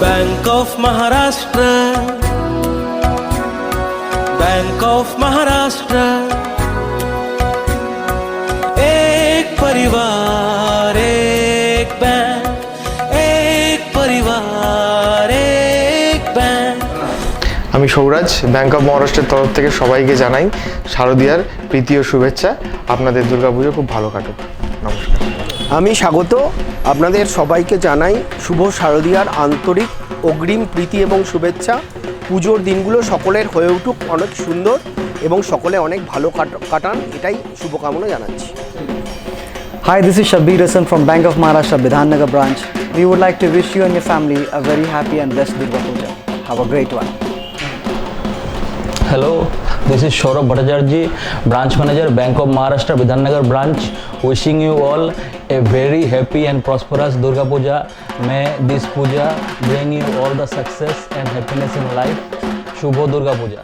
Bank of Maharashtra, bank of Maharashtra, एक परिवार एक बैंक, एक परिवार एक बैंक। আমি সৌরাজ ব্যাংক অফ মহারাষ্ট্রের তরফ থেকে সবাইকে জানাই শারদীয়ার প্রীতি ও শুভেচ্ছা। আপনাদের দুর্গাপুজো খুব ভালো কাটুক। নমস্কার। আমি স্বাগত আপনাদের সবাইকে জানাই শুভ শারদীয়ার আন্তরিক অগ্রিম প্রীতি এবং শুভেচ্ছা। পুজোর দিনগুলো সকলের হয়ে উঠুক অনেক সুন্দর এবং সকলে অনেক ভালো কাটান, এটাই শুভকামনা জানাচ্ছি। Hi, this is Shabbir Hassan from Bank of Maharashtra, Bidhannagar branch. We would like to wish you and your family a very happy and blessed Durga Puja. Have a great one. Hello, this is Saurabh Bhattacharjee, branch manager, Bank of Maharashtra, Bidhannagar branch. Wishing you all a very happy and prosperous Durga Puja. May this puja bring you all the success and happiness in life. Shubho Durga Puja.